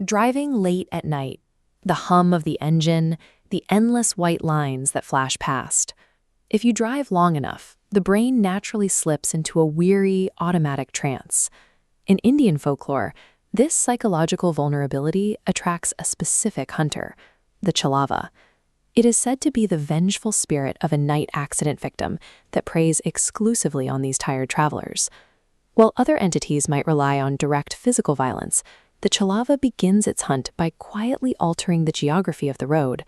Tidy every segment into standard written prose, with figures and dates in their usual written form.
Driving late at night, the hum of the engine, the endless white lines that flash past. If you drive long enough, the brain naturally slips into a weary, automatic trance. In Indian folklore, this psychological vulnerability attracts a specific hunter, the Chhalava. It is said to be the vengeful spirit of a night accident victim that preys exclusively on these tired travelers. While other entities might rely on direct physical violence, the Chhalava begins its hunt by quietly altering the geography of the road.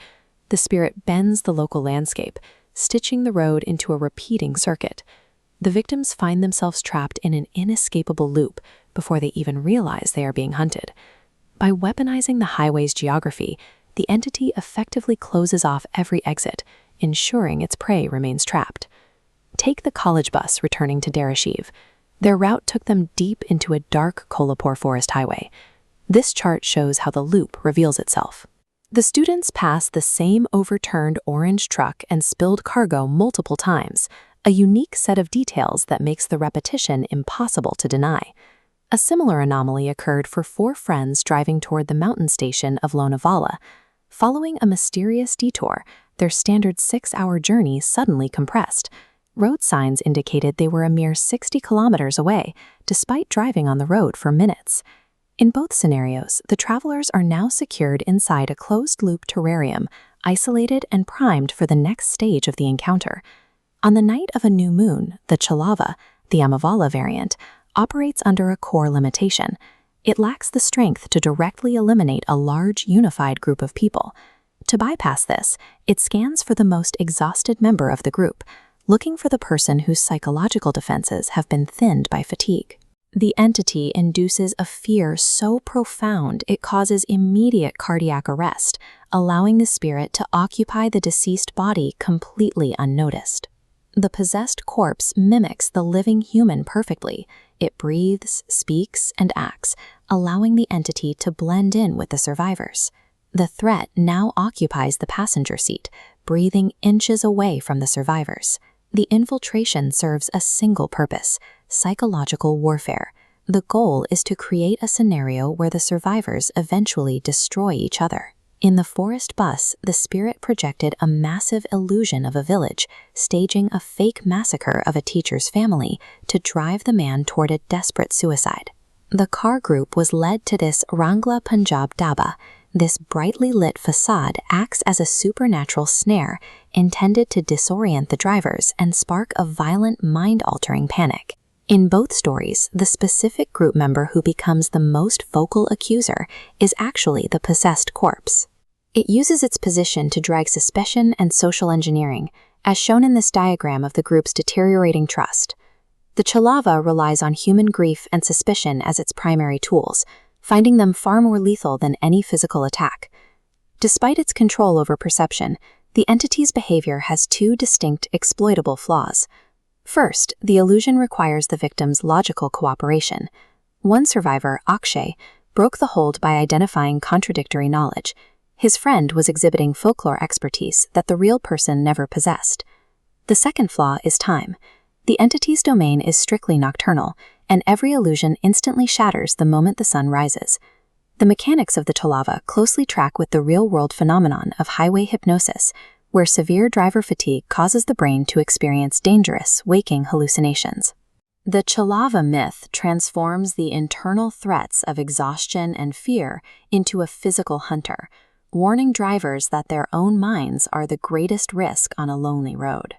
The spirit bends the local landscape, stitching the road into a repeating circuit. The victims find themselves trapped in an inescapable loop before they even realize they are being hunted. By weaponizing the highway's geography, the entity effectively closes off every exit, ensuring its prey remains trapped. Take the college bus returning to Deceives. Their route took them deep into a dark Kolhapur forest highway. This chart shows how the loop reveals itself. The students pass the same overturned orange truck and spilled cargo multiple times, a unique set of details that makes the repetition impossible to deny. A similar anomaly occurred for 4 friends driving toward the mountain station of Lonavala. Following a mysterious detour, their standard 6-hour journey suddenly compressed. Road signs indicated they were a mere 60 kilometers away, despite driving on the road for minutes. In both scenarios, the travelers are now secured inside a closed-loop terrarium, isolated and primed for the next stage of the encounter. On the night of a new moon, the Chhalava, the Amavala variant, operates under a core limitation. It lacks the strength to directly eliminate a large, unified group of people. To bypass this, it scans for the most exhausted member of the group, looking for the person whose psychological defenses have been thinned by fatigue. The entity induces a fear so profound it causes immediate cardiac arrest, allowing the spirit to occupy the deceased body completely unnoticed. The possessed corpse mimics the living human perfectly. It breathes, speaks, and acts, allowing the entity to blend in with the survivors. The threat now occupies the passenger seat, breathing inches away from the survivors. The infiltration serves a single purpose: psychological warfare. The goal is to create a scenario where the survivors eventually destroy each other. In the forest bus, the spirit projected a massive illusion of a village, staging a fake massacre of a teacher's family to drive the man toward a desperate suicide. The car group was led to this Rangla Punjab Dhaba. This brightly lit facade acts as a supernatural snare intended to disorient the drivers and spark a violent, mind-altering panic. In both stories, the specific group member who becomes the most vocal accuser is actually the possessed corpse. It uses its position to drag suspicion and social engineering, as shown in this diagram of the group's deteriorating trust. The Chhalava relies on human grief and suspicion as its primary tools, finding them far more lethal than any physical attack. Despite its control over perception, the entity's behavior has 2 distinct exploitable flaws. First, the illusion requires the victim's logical cooperation. One survivor, Akshay, broke the hold by identifying contradictory knowledge. His friend was exhibiting folklore expertise that the real person never possessed. The second flaw is time. The entity's domain is strictly nocturnal, and every illusion instantly shatters the moment the sun rises. The mechanics of the Chhalava closely track with the real-world phenomenon of highway hypnosis, where severe driver fatigue causes the brain to experience dangerous, waking hallucinations. The Chhalava myth transforms the internal threats of exhaustion and fear into a physical hunter, warning drivers that their own minds are the greatest risk on a lonely road.